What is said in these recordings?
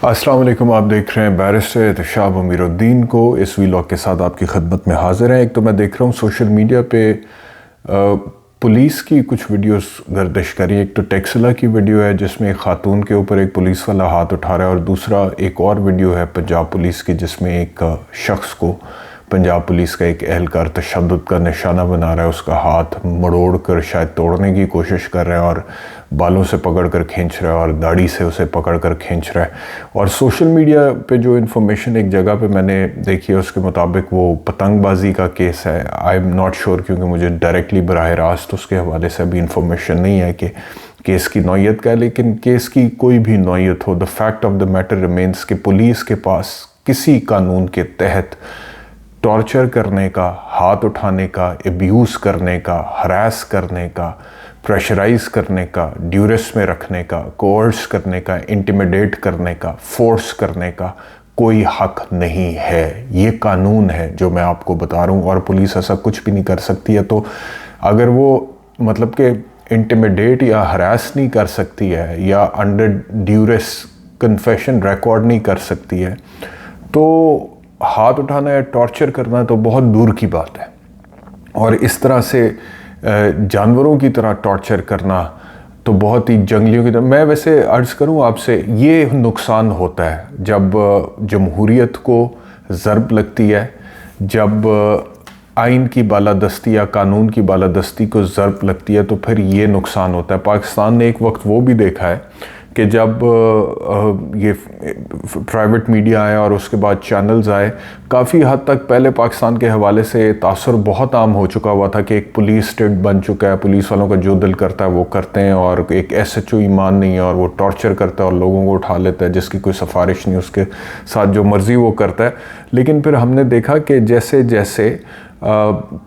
السلام علیکم، آپ دیکھ رہے ہیں بیرسٹر احتشام امیر الدین کو اس ویلاگ کے ساتھ آپ کی خدمت میں حاضر ہیں۔ ایک تو میں دیکھ رہا ہوں سوشل میڈیا پہ پولیس کی کچھ ویڈیوز گردش کری۔ ایک تو ٹیکسلا کی ویڈیو ہے جس میں ایک خاتون کے اوپر ایک پولیس والا ہاتھ اٹھا رہا ہے، اور دوسرا ایک اور ویڈیو ہے پنجاب پولیس کی جس میں ایک شخص کو پنجاب پولیس کا ایک اہلکار تشدد کا نشانہ بنا رہا ہے، اس کا ہاتھ مڑوڑ کر شاید توڑنے کی کوشش کر رہا ہے اور بالوں سے پکڑ کر کھینچ رہا ہے اور داڑھی سے اسے پکڑ کر کھینچ رہا ہے۔ اور سوشل میڈیا پہ جو انفارمیشن ایک جگہ پہ میں نے دیکھی ہے اس کے مطابق وہ پتنگ بازی کا کیس ہے۔ آئی ایم ناٹ شیور، کیونکہ مجھے ڈائریکٹلی براہ راست اس کے حوالے سے ابھی انفارمیشن نہیں ہے کہ کیس کی نوعیت کا ہے، لیکن کیس کی کوئی بھی نوعیت ہو، the fact of the matter remains کہ پولیس کے پاس کسی قانون کے تحت ٹارچر کرنے کا، ہاتھ اٹھانے کا، ابیوز کرنے کا، ہراس کرنے کا، پریشرائز کرنے کا، ڈیورس میں رکھنے کا، کوئرس کرنے کا، انٹیمیڈیٹ کرنے کا، فورس کرنے کا کوئی حق نہیں ہے۔ یہ قانون ہے جو میں آپ کو بتا رہا ہوں، اور پولیس ایسا کچھ بھی نہیں کر سکتی ہے۔ تو اگر وہ مطلب کہ انٹیمیڈیٹ یا ہراس نہیں کر سکتی ہے یا انڈر ڈیورس کنفیشن ریکارڈ نہیں کر سکتی ہے، تو ہاتھ اٹھانا یا ٹارچر کرنا تو بہت دور کی بات ہے۔ اور اس طرح سے جانوروں کی طرح ٹارچر کرنا تو بہت ہی جنگلیوں کی طرح۔ میں ویسے عرض کروں آپ سے، یہ نقصان ہوتا ہے جب جمہوریت کو ضرب لگتی ہے، جب آئین کی بالادستی یا قانون کی بالادستی کو ضرب لگتی ہے، تو پھر یہ نقصان ہوتا ہے۔ پاکستان نے ایک وقت وہ بھی دیکھا ہے کہ جب یہ پرائیویٹ میڈیا آیا اور اس کے بعد چینلز آئے، کافی حد تک پہلے پاکستان کے حوالے سے تاثر بہت عام ہو چکا ہوا تھا کہ ایک پولیس اسٹیٹ بن چکا ہے، پولیس والوں کا جو دل کرتا ہے وہ کرتے ہیں، اور ایک ایس ایچ او ایمان نہیں ہے اور وہ ٹارچر کرتا ہے اور لوگوں کو اٹھا لیتا ہے، جس کی کوئی سفارش نہیں، اس کے ساتھ جو مرضی وہ کرتا ہے۔ لیکن پھر ہم نے دیکھا کہ جیسے جیسے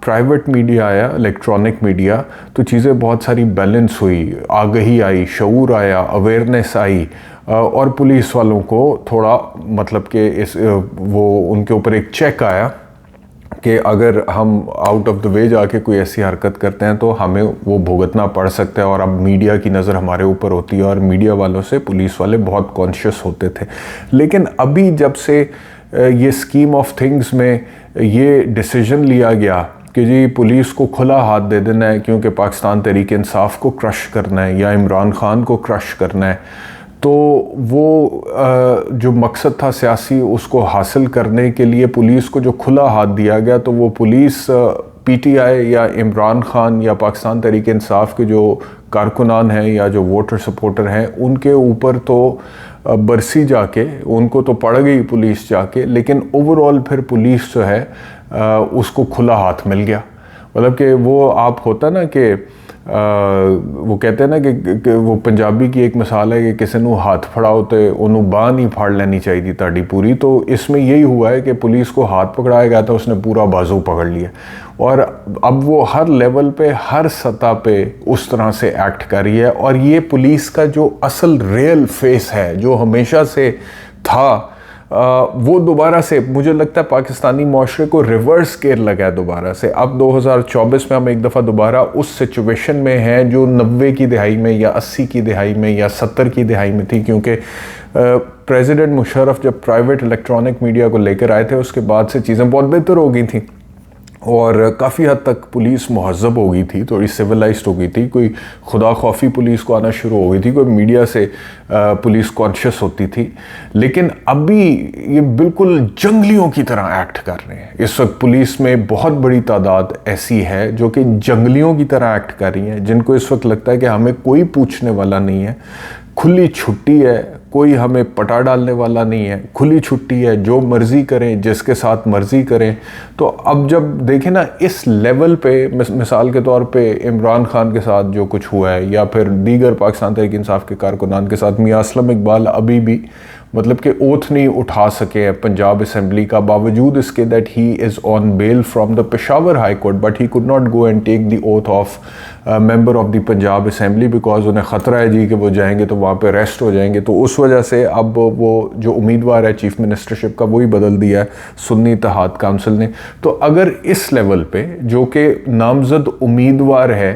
پرائیویٹ میڈیا آیا، الیکٹرانک میڈیا، تو چیزیں بہت ساری بیلنس ہوئی، آگہی آئی، شعور آیا، اویئرنیس آئی، اور پولیس والوں کو تھوڑا مطلب کہ وہ ان کے اوپر ایک چیک آیا کہ اگر ہم آؤٹ آف دا وے جا کے کوئی ایسی حرکت کرتے ہیں تو ہمیں وہ بھگتنا پڑ سکتا ہے، اور اب میڈیا کی نظر ہمارے اوپر ہوتی ہے، اور میڈیا والوں سے پولیس والے بہت کانشیس ہوتے تھے۔ لیکن ابھی جب سے یہ اسکیم آف تھنگز میں یہ ڈیسیجن لیا گیا کہ جی پولیس کو کھلا ہاتھ دے دینا ہے کیونکہ پاکستان تحریک انصاف کو کرش کرنا ہے یا عمران خان کو کرش کرنا ہے، تو وہ جو مقصد تھا سیاسی، اس کو حاصل کرنے کے لیے پولیس کو جو کھلا ہاتھ دیا گیا، تو وہ پولیس پی ٹی آئی یا عمران خان یا پاکستان تحریک انصاف کے جو کارکنان ہیں یا جو ووٹر سپورٹر ہیں، ان کے اوپر تو برسی جا کے، ان کو تو پڑ گئی پولیس جا کے، لیکن اوورآل پھر پولیس جو ہے اس کو کھلا ہاتھ مل گیا۔ مطلب کہ وہ آپ ہوتا نا کہ وہ کہتے ہیں نا کہ وہ پنجابی کی ایک مثال ہے کہ کسی نو ہاتھ پھڑاؤ تو انہوں باہ نہیں پھاڑ لینی چاہیے تاڑی پوری، تو اس میں یہی ہوا ہے کہ پولیس کو ہاتھ پکڑایا گیا تھا، اس نے پورا بازو پکڑ لیا، اور اب وہ ہر لیول پہ، ہر سطح پہ اس طرح سے ایکٹ کر رہی ہے۔ اور یہ پولیس کا جو اصل ریئل فیس ہے، جو ہمیشہ سے تھا، وہ دوبارہ سے مجھے لگتا ہے پاکستانی معاشرے کو ریورس گیئر لگا ہے دوبارہ سے۔ اب 2024 میں ہم ایک دفعہ دوبارہ اس سچویشن میں ہیں جو 90 کی دہائی میں یا 80 کی دہائی میں یا 70 کی دہائی میں تھی، کیونکہ پریزیڈنٹ مشرف جب پرائیویٹ الیکٹرانک میڈیا کو لے کر آئے تھے، اس کے بعد سے چیزیں بہت بہتر ہو گئی تھیں، اور کافی حد تک پولیس مہذب ہو گئی تھی، تھوڑی سویلائزڈ ہو گئی تھی، کوئی خدا خوفی پولیس کو آنا شروع ہو گئی تھی، کوئی میڈیا سے پولیس کانشیس ہوتی تھی۔ لیکن ابھی یہ بالکل جنگلیوں کی طرح ایکٹ کر رہے ہیں۔ اس وقت پولیس میں بہت بڑی تعداد ایسی ہے جو کہ جنگلیوں کی طرح ایکٹ کر رہی ہیں، جن کو اس وقت لگتا ہے کہ ہمیں کوئی پوچھنے والا نہیں ہے، کھلی چھٹی ہے، کوئی ہمیں پٹا ڈالنے والا نہیں ہے، کھلی چھٹی ہے، جو مرضی کریں، جس کے ساتھ مرضی کریں۔ تو اب جب دیکھیں نا اس لیول پہ، مثال کے طور پہ عمران خان کے ساتھ جو کچھ ہوا ہے، یا پھر دیگر پاکستان تحریک انصاف کے کارکنان کے ساتھ، میاں اسلم اقبال ابھی بھی مطلب کہ اوتھ نہیں اٹھا سکے ہیں پنجاب اسمبلی کا، باوجود اس کے that he is on bail from the Peshawar high court, but he could not go and take the oath of member of the Punjab assembly, because انہیں خطرہ ہے جی کہ وہ جائیں گے تو وہاں پہ ریسٹ ہو جائیں گے۔ تو اس وجہ سے اب وہ جو امیدوار ہے چیف منسٹرشپ کا، وہی بدل دیا ہے سنی اتحاد کونسل نے۔ تو اگر اس لیول پہ جو کہ نامزد امیدوار ہے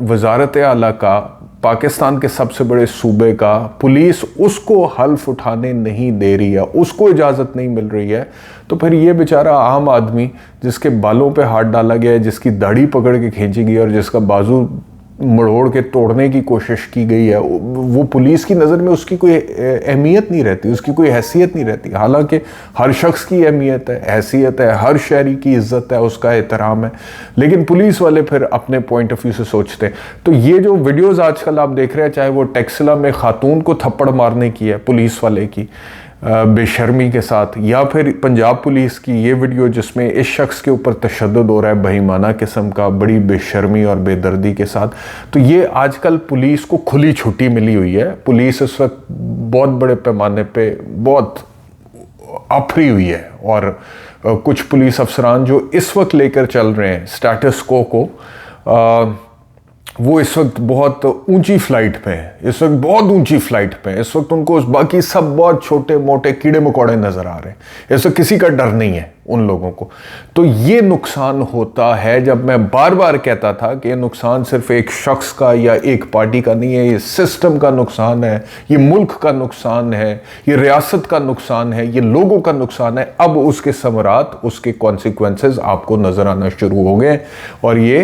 وزارت اعلیٰ کا پاکستان کے سب سے بڑے صوبے کا پولیس اس کو حلف اٹھانے نہیں دے رہی ہے، اس کو اجازت نہیں مل رہی ہے، تو پھر یہ بیچارہ عام آدمی جس کے بالوں پہ ہاتھ ڈالا گیا ہے، جس کی داڑھی پکڑ کے کھینچی گئی اور جس کا بازو مڑوڑ کے توڑنے کی کوشش کی گئی ہے، وہ پولیس کی نظر میں اس کی کوئی اہمیت نہیں رہتی، اس کی کوئی حیثیت نہیں رہتی. حالانکہ ہر شخص کی اہمیت ہے، حیثیت ہے، ہر شہری کی عزت ہے، اس کا احترام ہے، لیکن پولیس والے پھر اپنے پوائنٹ آف ویو سے سوچتے ہیں. تو یہ جو ویڈیوز آج کل آپ دیکھ رہے ہیں، چاہے وہ ٹیکسلا میں خاتون کو تھپڑ مارنے کی ہے پولیس والے کی بے شرمی کے ساتھ، یا پھر پنجاب پولیس کی یہ ویڈیو جس میں اس شخص کے اوپر تشدد ہو رہا ہے بہیمانہ قسم کا، بڑی بے شرمی اور بے دردی کے ساتھ. تو یہ آج کل پولیس کو کھلی چھٹی ملی ہوئی ہے. پولیس اس وقت بہت بڑے پیمانے پہ بہت اپھری ہوئی ہے، اور کچھ پولیس افسران جو اس وقت لے کر چل رہے ہیں سٹیٹس کو وہ اس وقت بہت اونچی فلائٹ پہ ہیں، اس وقت بہت اونچی فلائٹ پہ ہیں. اس وقت ان کو باقی سب بہت چھوٹے موٹے کیڑے مکوڑے نظر آ رہے ہیں. اس وقت کسی کا ڈر نہیں ہے ان لوگوں کو. تو یہ نقصان ہوتا ہے. جب میں بار بار کہتا تھا کہ یہ نقصان صرف ایک شخص کا یا ایک پارٹی کا نہیں ہے، یہ سسٹم کا نقصان ہے، یہ ملک کا نقصان ہے، یہ ریاست کا نقصان ہے، یہ لوگوں کا نقصان ہے. اب اس کے ثمرات، اس کے کانسیکوینسز آپ کو نظر آنا شروع ہو گئے، اور یہ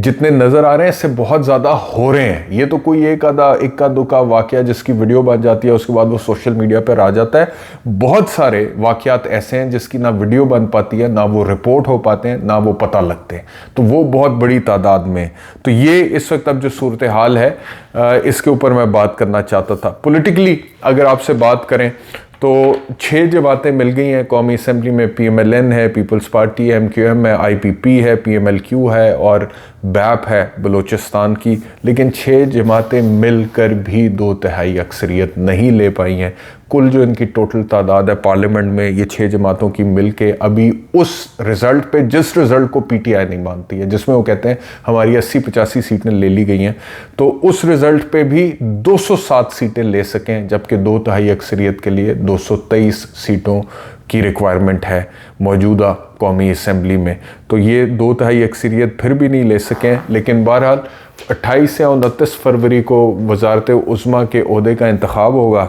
جتنے نظر آ رہے ہیں اس سے بہت زیادہ ہو رہے ہیں. یہ تو کوئی ایک اکا دکا واقعہ جس کی ویڈیو بن جاتی ہے اس کے بعد وہ سوشل میڈیا پہ آ جاتا ہے. بہت سارے واقعات ایسے ہیں جس کی نہ ویڈیو بن پاتی ہے، نہ وہ رپورٹ ہو پاتے ہیں، نہ وہ پتہ لگتے ہیں. تو وہ بہت بڑی تعداد میں. تو یہ اس وقت اب جو صورتحال ہے اس کے اوپر میں بات کرنا چاہتا تھا. پولیٹیکلی اگر آپ سے بات کریں تو 6 جماعتیں مل گئی ہیں قومی اسمبلی میں. پی ایم ایل این ہے، پیپلز پارٹی ہے، ایم کیو ایم ہے، آئی پی پی ہے، پی ایم ایل کیو ہے اور بیپ ہے بلوچستان کی. لیکن 6 جماعتیں مل کر بھی 2/3 اکثریت نہیں لے پائی ہیں. کل جو ان کی ٹوٹل تعداد ہے پارلیمنٹ میں، یہ 6 جماعتوں کی مل کے ابھی اس رزلٹ پہ، جس رزلٹ کو پی ٹی آئی نہیں مانتی ہے، جس میں وہ کہتے ہیں ہماری 80-85 سیٹیں لے لی گئی ہیں، تو اس رزلٹ پہ بھی 207 سیٹیں لے سکیں، جبکہ 2/3 اکثریت کے لیے 223 سیٹوں کی ریکوائرمنٹ ہے موجودہ قومی اسمبلی میں. تو یہ 2/3 اکثریت پھر بھی نہیں لے سکیں. لیکن بہرحال 28 یا 29 فروری کو وزارت عظمیٰ کے عہدے کا انتخاب ہوگا.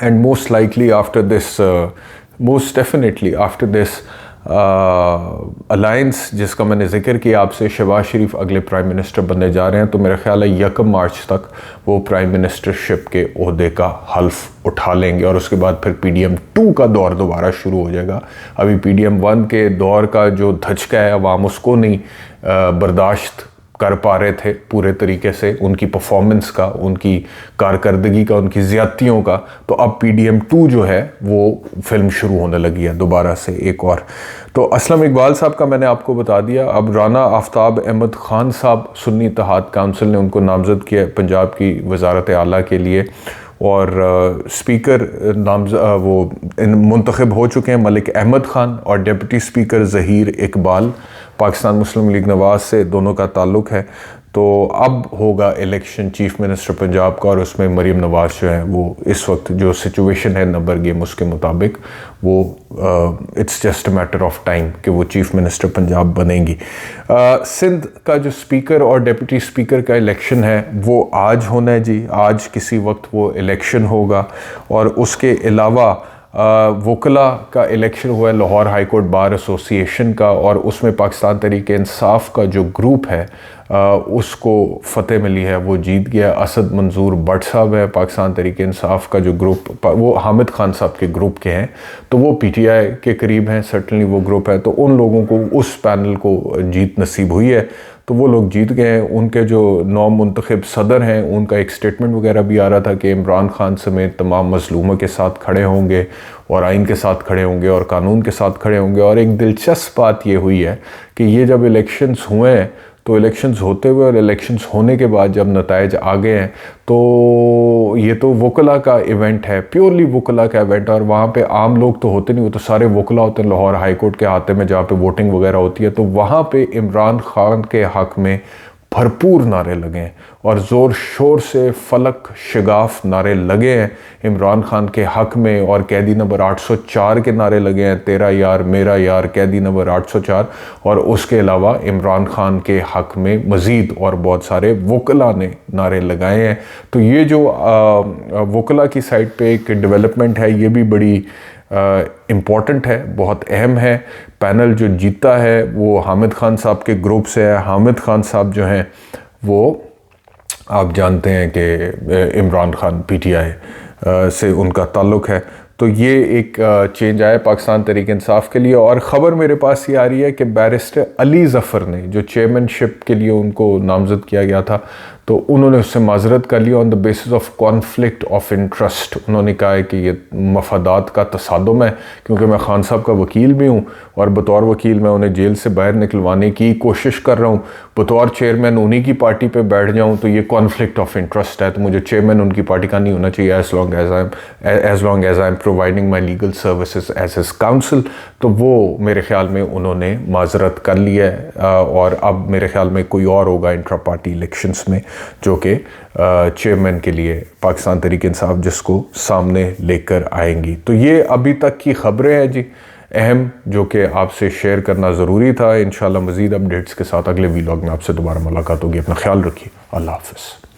And most definitely after this alliance جس کا میں نے ذکر کیا آپ سے، شہباز شریف اگلے پرائم منسٹر بننے جا رہے ہیں. تو میرا خیال ہے 1 مارچ تک وہ پرائم منسٹرشپ کے عہدے کا حلف اٹھا لیں گے، اور اس کے بعد پھر پی ڈی ایم 2 کا دور دوبارہ شروع ہو جائے گا. ابھی پی ڈی ایم 1 کے دور کا جو دھچکا ہے عوام اس کو نہیں برداشت کر پا رہے تھے پورے طریقے سے، ان کی پرفارمنس کا، ان کی کارکردگی کا، ان کی زیادتیوں کا. تو اب پی ڈی ایم 2 جو ہے وہ فلم شروع ہونے لگی ہے دوبارہ سے ایک اور. تو اسلم اقبال صاحب کا میں نے آپ کو بتا دیا. اب رانا آفتاب احمد خان صاحب سنی اتحاد کونسل نے ان کو نامزد کیا پنجاب کی وزارت اعلیٰ کے لیے، اور اسپیکر وہ منتخب ہو چکے ہیں ملک احمد خان، اور ڈپٹی اسپیکر ظہیر اقبال پاکستان مسلم لیگ نواز سے دونوں کا تعلق ہے. تو اب ہوگا الیکشن چیف منسٹر پنجاب کا، اور اس میں مریم نواز جو ہے وہ اس وقت جو سچویشن ہے نمبر گیم اس کے مطابق وہ it's just a matter of time کہ وہ چیف منسٹر پنجاب بنیں گی. سندھ کا جو اسپیکر اور ڈپٹی اسپیکر کا الیکشن ہے وہ آج ہونا ہے جی. آج کسی وقت وہ الیکشن ہوگا. اور اس کے علاوہ وکلاء کا الیکشن ہوا ہے لاہور ہائی کورٹ بار ایسوسی ایشن کا، اور اس میں پاکستان تحریک انصاف کا جو گروپ ہے اس کو فتح ملی ہے، وہ جیت گیا. اسد منظور بٹ صاحب ہے پاکستان تحریک انصاف کا جو گروپ، وہ حامد خان صاحب کے گروپ کے ہیں، تو وہ پی ٹی آئی کے قریب ہیں، سرٹنلی وہ گروپ ہے. تو ان لوگوں کو اس پینل کو جیت نصیب ہوئی ہے، تو وہ لوگ جیت گئے ہیں. ان کے جو نو منتخب صدر ہیں ان کا ایک سٹیٹمنٹ وغیرہ بھی آ رہا تھا کہ عمران خان سمیت تمام مظلوموں کے ساتھ کھڑے ہوں گے، اور آئین کے ساتھ کھڑے ہوں گے، اور قانون کے ساتھ کھڑے ہوں گے. اور ایک دلچسپ بات یہ ہوئی ہے کہ یہ جب الیکشنز ہوئے ہیں، تو الیکشنز ہوتے ہوئے اور الیکشنز ہونے کے بعد جب نتائج آ گئے ہیں، تو یہ تو وکلاء کا ایونٹ ہے، پیورلی وکلاء کا ایونٹ ہے. اور وہاں پہ عام لوگ تو ہوتے نہیں، وہ تو سارے وکلاء ہوتے ہیں لاہور ہائی کورٹ کے احاطے میں جہاں پہ ووٹنگ وغیرہ ہوتی ہے. تو وہاں پہ عمران خان کے حق میں بھرپور نعرے لگے ہیں اور زور شور سے فلک شگاف نعرے لگے ہیں عمران خان کے حق میں، اور قیدی نمبر 804 کے نعرے لگے ہیں، تیرا یار میرا یار، قیدی نمبر 804، اور اس کے علاوہ عمران خان کے حق میں مزید اور بہت سارے وکلاء نے نعرے لگائے ہیں۔ تو یہ جو وکلاء کی سائٹ پہ ایک ڈیولپمنٹ ہے، یہ بھی بڑی امپورٹنٹ ہے، بہت اہم ہے۔ پینل جو جیتا ہے وہ حامد خان صاحب کے گروپ سے ہے۔ حامد خان صاحب جو ہیں وہ آپ جانتے ہیں کہ Imran Khan P T I سے ان کا تعلق ہے۔ تو یہ ایک چینج آیا پاکستان تحریک انصاف کے لیے۔ اور خبر میرے پاس یہ آ رہی ہے کہ بیرسٹر علی ظفر نے، جو چیئرمین شپ کے لیے ان کو نامزد کیا گیا تھا، تو انہوں نے اس سے معذرت کر لیا on the basis of conflict of interest. انہوں نے کہا ہے کہ یہ مفادات کا تصادم ہے، کیونکہ میں خان صاحب کا وکیل بھی ہوں اور بطور وکیل میں انہیں جیل سے باہر نکلوانے کی کوشش کر رہا ہوں، بطور چیئرمین انہی کی پارٹی پہ بیٹھ جاؤں تو یہ کانفلکٹ آف انٹرسٹ ہے، تو مجھے چیئرمین ان کی پارٹی کا نہیں ہونا چاہیے as long as I am providing my legal services as his council. تو وہ میرے خیال میں انہوں نے معذرت کر لیا ہے، اور اب میرے خیال میں کوئی اور ہوگا انٹرا پارٹی الیکشنز میں جو کہ چیئرمین کے لیے پاکستان تحریک انصاف جس کو سامنے لے کر آئیں گی۔ تو یہ ابھی تک کی خبریں ہیں جی اہم، جو کہ آپ سے شیئر کرنا ضروری تھا۔ انشاءاللہ مزید اپڈیٹس کے ساتھ اگلے ویلاگ میں آپ سے دوبارہ ملاقات ہوگی۔ اپنا خیال رکھیے، اللہ حافظ۔